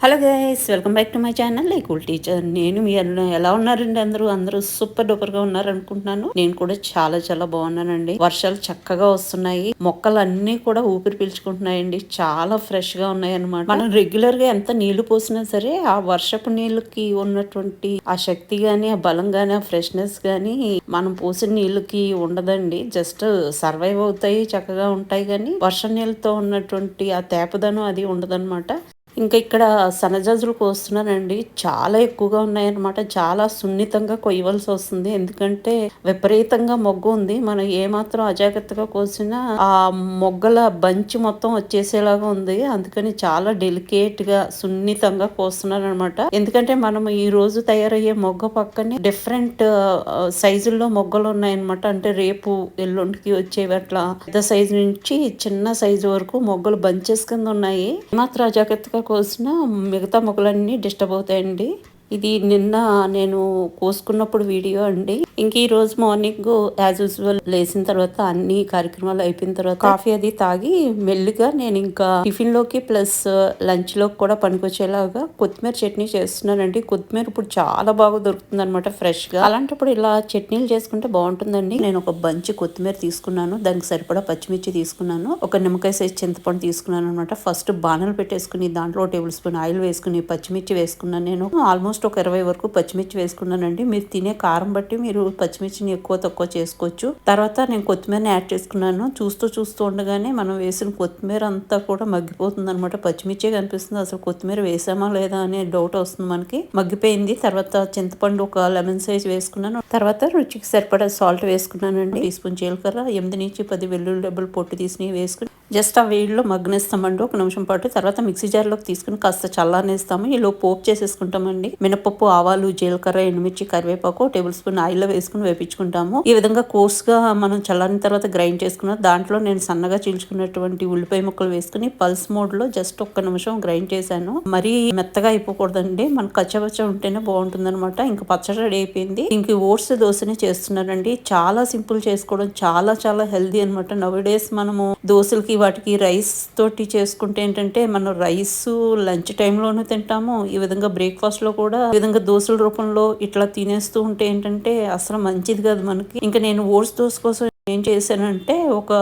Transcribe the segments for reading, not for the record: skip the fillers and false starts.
Hello guys, welcome back to my channel cool teacher. నేను మీ ఎలా ఉన్నారండి? అందరూ సూపర్ డూపర్ గా ఉన్నారనుకుంటున్నాను. నేను కూడా చాలా చాలా బాగున్నానండి. వర్షాలు చక్కగా వస్తున్నాయి, మొక్కలు అన్ని కూడా ఊపిరి పీల్చుకుంటున్నాయండి. చాలా ఫ్రెష్ గా ఉన్నాయి అనమాట. మనం రెగ్యులర్ గా ఎంత నీళ్లు పోసినా సరే ఆ వర్షపు నీళ్ళకి ఉన్నటువంటి ఆ శక్తి గాని, ఆ బలం గాని, ఆ ఫ్రెష్నెస్ గాని మనం పోసిన నీళ్ళకి ఉండదండి. జస్ట్ సర్వైవ్ అవుతాయి, చక్కగా ఉంటాయి, కానీ వర్షం నీళ్ళతో ఉన్నటువంటి ఆ తేపదనం అది ఉండదన్నమాట. ఇంకా ఇక్కడ సన్నజాజులు కోస్తున్నానండి. చాలా ఎక్కువగా ఉన్నాయన్నమాట. చాలా సున్నితంగా కొయ్యవలసి వస్తుంది, ఎందుకంటే విపరీతంగా మొగ్గు ఉంది. మనం ఏమాత్రం అజాగ్రత్తగా కోసినా ఆ మొగ్గల బంచి మొత్తం వచ్చేసేలాగా ఉంది. అందుకని చాలా డెలికేట్ గా సున్నితంగా కోస్తున్నాను అనమాట. ఎందుకంటే మనం ఈ రోజు తయారయ్యే మొగ్గ పక్కనే డిఫరెంట్ సైజుల్లో మొగ్గలు ఉన్నాయన్నమాట. అంటే రేపు ఎల్లుండికి వచ్చేవి అట్లా పెద్ద సైజు నుంచి చిన్న సైజు వరకు మొగ్గలు బంచెస్ కింద ఉన్నాయి. మాత్రం అజాగ్రత్తగా కోసిన మిగతా మొక్కలన్నీ డిస్టర్బ్ అవుతాయండి. ఇది నిన్న నేను కోసుకున్నప్పుడు వీడియో అండి. ఇంక ఈ రోజు మార్నింగ్ యాజ్ యూజువల్ లేచిన తర్వాత అన్ని కార్యక్రమాలు అయిపోయిన తర్వాత కాఫీ అది తాగి మెల్లిగా నేను ఇంకా టిఫిన్ లోకి ప్లస్ లంచ్ లోకి కూడా పనికొచ్చేలాగా కొత్తిమీర చట్నీ చేస్తున్నానండి. కొత్తిమీర ఇప్పుడు చాలా బాగా దొరుకుతుంది అనమాట, ఫ్రెష్ గా. అలాంటప్పుడు ఇలా చట్నీలు చేసుకుంటే బాగుంటుందండి. నేను ఒక బంచి కొత్తిమీర తీసుకున్నాను, దానికి సరిపడా పచ్చిమిర్చి తీసుకున్నాను, ఒక నిమ్మకాయ సైజ్ చింతపండు తీసుకున్నాను అనమాట. ఫస్ట్ బాణలు పెట్టేసుకుని దాంట్లో టేబుల్ స్పూన్ ఆయిల్ వేసుకుని పచ్చిమిర్చి వేసుకున్నాను. నేను ఆల్మోస్ట్ ఒక 20 వరకు పచ్చిమిర్చి వేసుకున్నానండి. మీరు తినే కారం బట్టి మీరు పచ్చిమిర్చిని ఎక్కువ తక్కువ చేసుకోవచ్చు. తర్వాత నేను కొత్తిమీరని యాడ్ చేసుకున్నాను. చూస్తూ ఉండగానే మనం వేసిన కొత్తిమీర అంతా కూడా మగ్గిపోతుంది అనమాట. పచ్చిమిర్చి కనిపిస్తుంది, అసలు కొత్తిమీర వేసామా లేదా అనే డౌట్ వస్తుంది మనకి. మగ్గిపోయింది. తర్వాత చింతపండు ఒక లెమన్ సైజ్ వేసుకున్నాను. తర్వాత రుచికి సరిపడా సాల్ట్ వేసుకున్నానండి. టీ స్పూన్ జీలకర్ర, 8 నుంచి 10 వెల్లుల్లి డబ్బులు పొట్టు తీసి వేసుకుని జస్ట్ ఆ వేడిలో మగ్గనిస్తామండి ఒక నిమిషం పాటు. తర్వాత మిక్సీ జార్లోకి తీసుకుని కాస్త చల్లారనిస్తాము. ఈలో పోపు చేసేసుకుంటామండి. మినపప్పు, ఆవాలు, జీలకర్ర, ఎండుమిర్చి, కరివేపాకు టేబుల్ స్పూన్ ఆయిల్లో వేసుకుని వేపించుకుంటాము. ఈ విధంగా కోర్స్గా మనం చల్లారిన తర్వాత గ్రైండ్ చేసుకున్నాం. దాంట్లో నేను సన్నగా చీల్చుకున్నటువంటి ఉల్లిపాయ ముక్కలు వేసుకుని పల్స్ మోడ్ లో జస్ట్ ఒక్క నిమిషం గ్రైండ్ చేశాను. మరీ మెత్తగా అయిపోకూడదండి, మనకు కచ్చపచ్చ ఉంటేనే బాగుంటుంది అనమాట. ఇంకా పచ్చడి రెడీ అయిపోయింది. ఇంక ఓట్స్ దోశని చేస్తున్నానండి. చాలా సింపుల్ చేసుకోవడం, చాలా చాలా హెల్దీ అనమాట. నవ్ డేస్ మనము దోశలకి వాటికి రైస్ తోటి చేసుకుంటే ఏంటంటే మనం రైస్ లంచ్ టైంలోనూ తింటాము, ఈ విధంగా బ్రేక్ఫాస్ట్ లో కూడా ఈ విధంగా దోశల రూపంలో ఇట్లా తినేస్తూ ఉంటే ఏంటంటే అసలు మంచిది కాదు మనకి. ఇంకా నేను ఓట్స్ దోశ కోసం ఏం చేశానంటే ఒక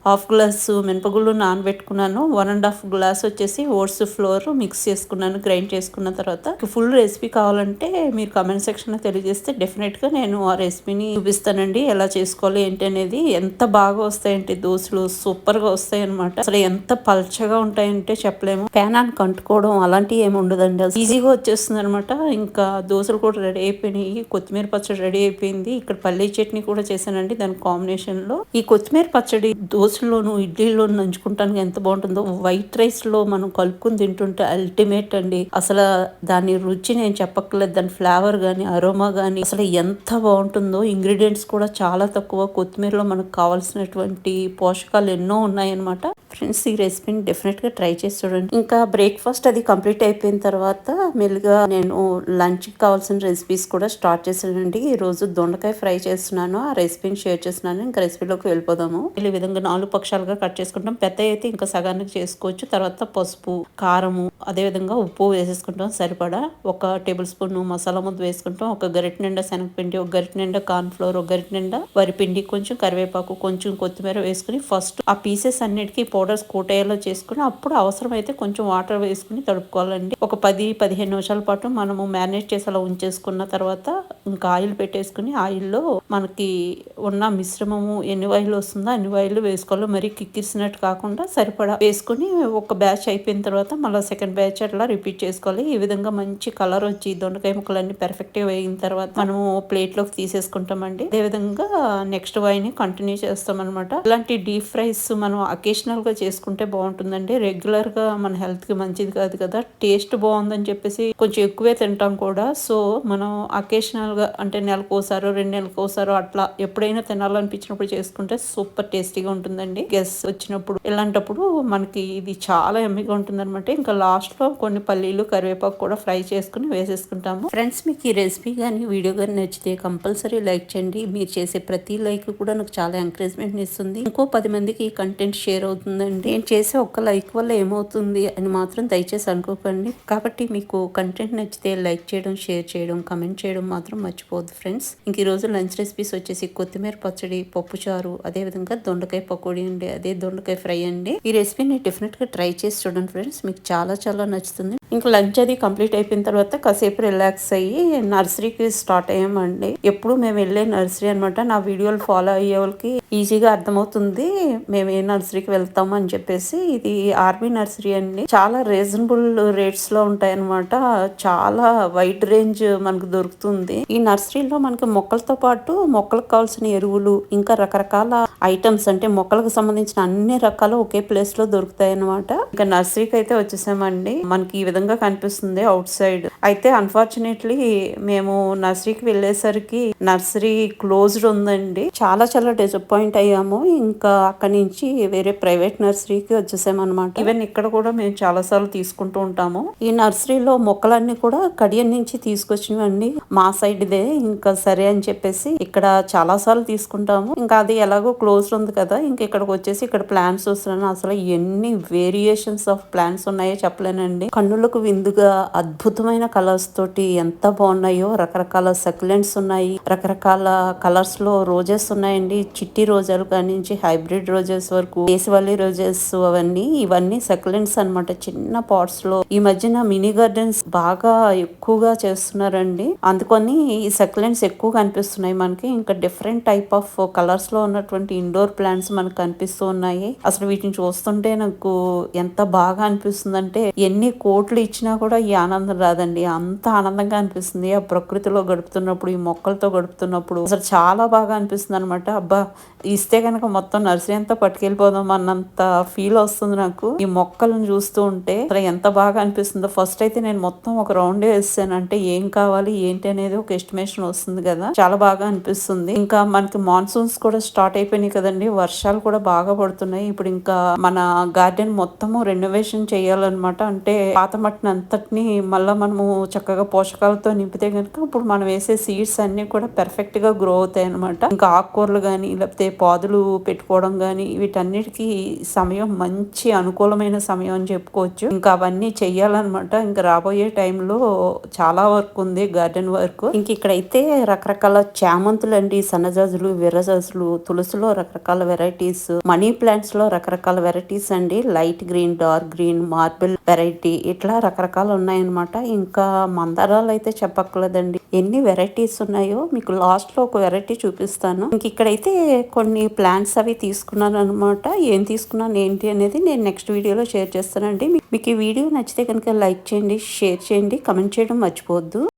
హాఫ్ గ్లాస్ మినపగుళ్ళు నానబెట్టుకున్నాను. 1.5 గ్లాస్ వచ్చేసి ఓట్స్ ఫ్లోర్ మిక్స్ చేసుకున్నాను. గ్రైండ్ చేసుకున్న తర్వాత ఫుల్ రెసిపీ కావాలంటే మీరు కమెంట్ సెక్షన్ లో తెలియజేస్తే డెఫినెట్ గా నేను ఆ రెసిపీని చూపిస్తానండి, ఎలా చేసుకోవాలి ఏంటి అనేది. ఎంత బాగా వస్తాయంటే దోశలు సూపర్ గా వస్తాయి అనమాట. అసలు ఎంత పల్చగా ఉంటాయంటే చెప్పలేము. ప్యానానికి అంటుకోవడం అలాంటివి ఏమి ఉండదండి, ఈజీగా వచ్చేస్తుంది అనమాట. ఇంకా దోశలు కూడా రెడీ అయిపోయినాయి, కొత్తిమీర పచ్చడి రెడీ అయిపోయింది. ఇక్కడ పల్లీ చట్నీ కూడా చేశానండి దాని కాంబినేషన్ లో. ఈ కొత్తిమీర పచ్చడి దోశల్లోను ఇడ్లీలోను నంచుకుంటానికి ఎంత బాగుంటుందో, వైట్ రైస్ లో మనం కలుపుకుని తింటుంటే అల్టిమేట్ అండి. అసలు దాని రుచి నేను చెప్పక్కర్లేదు, దాని ఫ్లేవర్ గానీ అరోమా గానీ అసలు ఎంత బాగుంటుందో. ఇంగ్రీడియంట్స్ కూడా చాలా తక్కువ, కొత్తిమీరలో మనకు కావాల్సినటువంటి పోషకాలు ఎన్నో ఉన్నాయన్నమాట. ఫ్రెండ్స్, ఈ రెసిపీని డెఫినెట్ గా ట్రై చేసి చూడండి. ఇంకా బ్రేక్ఫాస్ట్ అది కంప్లీట్ అయిపోయిన తర్వాత మెల్లిగా నేను లంచ్ కి కావాల్సిన రెసిపీస్ కూడా స్టార్ట్ చేశానండి. ఈ రోజు దొండకాయ ఫ్రై చేస్తున్నాను, ఆ రెసిపీని షేర్ చేస్తున్నాను. ఇంకా రెసిపీలోకి వెళ్ళిపోదాము. ఈ విధంగా 4 పక్షాలుగా కట్ చేసుకుంటాం. పెద్ద అయితే ఇంకా సగానికి చేసుకోవచ్చు. తర్వాత పసుపు, కారము, అదే విధంగా ఉప్పు వేసేసుకుంటాం సరిపడా. ఒక టేబుల్ స్పూన్ మసాలా ముద్ద వేసుకుంటాం. ఒక గరిటె నిండా శనగపిండి, ఒక గరిటె నిండా కార్న్ ఫ్లోర్, ఒక గరిటె నిండా వరిపిండి, కొంచెం కరివేపాకు, కొంచెం కొత్తిమీర వేసుకుని ఫస్ట్ ఆ పీసెస్ అన్నిటికీ పౌడర్స్ కోట్ అయ్యేలా చేసుకుని అప్పుడు అవసరమైతే కొంచెం వాటర్ వేసుకుని తడుపుకోవాలండి. ఒక 10-15 నిమిషాల పాటు మనము మ్యారినేట్ చేసి అలా ఉంచేసుకున్న తర్వాత ఇంకా ఆయిల్ పెట్టేసుకుని ఆయిల్లో మనకి ఉన్న మిశ్రమము ఎన్ని ఆయిల్ వస్తుందో అన్ని ఆయిల్ వేసుకోవాలి. మరీ కిక్కిసినట్టు కాకుండా సరిపడా వేసుకుని ఒక బ్యాచ్ అయిపోయిన తర్వాత మళ్ళీ సెకండ్ బ్యాచ్ అట్లా రిపీట్ చేసుకోవాలి. ఈ విధంగా మంచి కలర్ వచ్చి దొండకాయ ముక్కలన్నీ పర్ఫెక్ట్ గా వేగిన తర్వాత మనము ప్లేట్ లోకి తీసేసుకుంటామండి. అదే విధంగా నెక్స్ట్ వైని కంటిన్యూ చేస్తాం అనమాట. ఇలాంటి డీప్ ఫ్రైస్ మనం అకేషనల్ గా చేసుకుంటే బాగుంటుందండి. రెగ్యులర్ గా మన హెల్త్ కి మంచిది కాదు కదా. టేస్ట్ బాగుందని చెప్పేసి కొంచెం ఎక్కువే తింటాం కూడా. సో మనం అకేషనల్ గా అంటే నెలకోసారో 2 నెలలకోసారో అట్లా ఎప్పుడైనా తినాలనిపించినప్పుడు చేసుకుంటే సూపర్ టేస్టీగా ఉంటుందండి. ఉంటుందండి. గెస్ట్ వచ్చినప్పుడు ఇలాంటప్పుడు మనకి ఇది చాలా ఎమ్మిగా ఉంటుందన్నమాట. ఇంకా లాస్ట్ లో కొన్ని పల్లీలు కరివేపాకు కూడా ఫ్రై చేసుకుని వేసేసుకుంటాము. ఫ్రెండ్స్, మీకు ఈ రెసిపీ కానీ వీడియో కానీ నచ్చితే కంపల్సరీ లైక్ చేయండి. మీరు చేసే ప్రతి లైక్ కూడా నాకు చాలా ఎంకరేజ్మెంట్ ఇస్తుంది. ఇంకో 10 మందికి ఈ కంటెంట్ షేర్ అవుతుందండి. నేను చేసే ఒక్క లైక్ వల్ల ఏమవుతుంది అని మాత్రం దయచేసి అనుకోకండి. కాబట్టి మీకు కంటెంట్ నచ్చితే లైక్ చేయడం, షేర్ చేయడం, కమెంట్ చేయడం మాత్రం మర్చిపోవద్దు ఫ్రెండ్స్. ఇంక ఈ రోజు లంచ్ రెసిపీస్ వచ్చేసి కొత్తిమీర పచ్చడి, పప్పు చారు, అదే విధంగా దొండకాయ పకోడీ అండి, అదే దొండకాయ ఫ్రై అండి. ఈ రెసిపీని డెఫినెట్ గా ట్రై చేసి చూడండి ఫ్రెండ్స్, మీకు చాలా చాలా నచ్చుతుంది. ఇంకా లంచ్ అది కంప్లీట్ అయిపోయిన తర్వాత కాసేపు రిలాక్స్ అయ్యి నర్సరీకి స్టార్ట్ అయ్యామండి. ఎప్పుడు మేము వెళ్ళే నర్సరీ అనమాట. నా వీడియోలు ఫాలో అయ్యే వాళ్ళకి ఈజీగా అర్థమవుతుంది మేము ఏ నర్సరీకి వెళ్తాము అని చెప్పేసి. ఇది ఆర్మీ నర్సరీ అండి. చాలా రీజనబుల్ రేట్స్ లో ఉంటాయి అనమాట. చాలా వైడ్ రేంజ్ మనకు దొరుకుతుంది. ఈ నర్సరీలో మనకి మొక్కలతో పాటు మొక్కలకు కావాల్సిన ఎరువులు, ఇంకా రకరకాల ఐటమ్స్ అంటే మొక్కలకు సంబంధించిన అన్ని రకాలు ఒకే ప్లేస్ లో దొరుకుతాయి అనమాట. ఇంకా నర్సరీకి అయితే వచ్చేసామండి. మనకి ఈ విధంగా కనిపిస్తుంది అవుట్ సైడ్. అయితే అన్ఫార్చునేట్లీ మేము నర్సరీకి వెళ్ళేసరికి నర్సరీ క్లోజ్డ్ ఉందండి. చాలా చాలా డిసప్పాయింట్ అయ్యాము. ఇంకా అక్కడి నుంచి వేరే ప్రైవేట్ నర్సరీకి వచ్చేసామన్నమాట. ఈవెన్ ఇక్కడ కూడా మేము చాలా సార్లు తీసుకుంటూ ఉంటాము. ఈ నర్సరీలో మొక్కలన్నీ కూడా కడియం నుంచి తీసుకొచ్చినవండి, మా సైడ్ ఇదే. ఇంకా సరే అని చెప్పేసి ఇక్కడ చాలా సార్లు తీసుకుంటాము. ఇంకా అది ఎలాగో క్లోజ్డ్ ఉంది కదా, ఇంకా ఇక్కడికి వచ్చేసి ఇక్కడ ప్లాంట్స్ వస్తున్నాను. అసలు ఎన్ని వేరియేషన్స్ ఆఫ్ ప్లాంట్స్ ఉన్నాయో చెప్పలేనండి. కన్నులకు విందుగా అద్భుతమైన కలర్స్ తోటి ఎంత బాగున్నాయో. రకరకాల సక్యులెంట్స్ ఉన్నాయి, రకరకాల కలర్స్ లో రోజెస్ ఉన్నాయండి. చిట్టి రోజాలు కానించి హైబ్రిడ్ రోజెస్ వరకు, దేశవాళీ రోజెస్, ఇవన్నీ సక్యులెంట్స్ అన్నమాట. చిన్న పాట్స్ లో ఈ మధ్యన మినీ గార్డెన్స్ బాగా ఎక్కువగా చేస్తున్నారండి. అందుకని ఈ సక్యులెంట్స్ ఎక్కువ కనిపిస్తున్నాయి మనకి. ఇంకా డిఫరెంట్ టైప్ ఆఫ్ కలర్స్ లో ఉన్నటువంటి ఇండోర్ ప్లాంట్స్ మనకు కనిపిస్తూ ఉన్నాయి. అసలు వీటిని చూస్తుంటే నాకు ఎంత బాగా అనిపిస్తుంది అంటే, ఎన్ని కోట్లు ఇచ్చినా కూడా ఈ ఆనందం రాదండి. అంత ఆనందంగా అనిపిస్తుంది ఆ ప్రకృతిలో గడుపుతున్నప్పుడు, ఈ మొక్కలతో గడుపుతున్నప్పుడు. అసలు చాలా బాగా అనిపిస్తుంది అనమాట. అబ్బా, ఇస్తే కనుక మొత్తం నర్సరీ అంతా పట్టుకెళ్ళిపోదాం అన్నంత ఫీల్ వస్తుంది నాకు ఈ మొక్కలను చూస్తూ ఉంటే. అసలు ఎంత బాగా అనిపిస్తుందో. ఫస్ట్ అయితే నేను మొత్తం ఒక రౌండ్ వేసాను. అంటే ఏం కావాలి ఏంటి అనేది ఒక ఎస్టిమేషన్ వస్తుంది కదా, చాలా బాగా అనిపిస్తుంది. ఇంకా మనకి మాన్సూన్స్ కూడా స్టార్ట్ అయిపోయినాయి కదండి. వర్షాలు కూడా బాగా పడుతున్నాయి. ఇప్పుడు ఇంకా మన గార్డెన్ మొత్తము రెనోవేషన్ చేయాలన్నమాట. అంటే పాత మట్టిని అంతటిని మళ్ళీ మనము చక్కగా పోషకాలతో నింపితే కనుక ఇప్పుడు మనం వేసే సీడ్స్ అన్ని కూడా పర్ఫెక్ట్ గా గ్రో అవుతాయి అనమాట. ఇంకా ఆకుకూరలు గాని, లేకపోతే పాదులు పెట్టుకోవడం గాని, వీటన్నిటికీ సమయం మంచి అనుకూలమైన సమయం అని చెప్పుకోవచ్చు. ఇంకా అవన్నీ చెయ్యాలన్నమాట. ఇంకా రాబోయే టైంలో చాలా వర్క్ ఉంది, గార్డెన్ వర్క్. ఇంక ఇక్కడైతే రకరకాల చామంతులు అండి, సన్నజాజులు, విర్రజాజులు, తులసిలో రకరకాల వెరైటీస్, మనీ ప్లాంట్స్ లో రకరకాల వెరైటీస్ అండి. Light green, dark green, marble variety, ఇట్లా రకరకాలు ఉన్నాయన్నమాట. ఇంకా మందారాలు అయితే చెప్పక్కర్లేదండి, ఎన్ని వెరైటీస్ ఉన్నాయో. మీకు లాస్ట్ లో ఒక వెరైటీ చూపిస్తాను. ఇంక ఇక్కడైతే కొన్ని ప్లాంట్స్ అవి తీసుకున్నాను అనమాట. ఏం తీసుకున్నాను ఏంటి అనేది నేను నెక్స్ట్ వీడియోలో షేర్ చేస్తానండి. మీకు ఈ వీడియో నచ్చితే కనుక లైక్ చేయండి, షేర్ చేయండి, కమెంట్ చేయడం మర్చిపోవద్దు.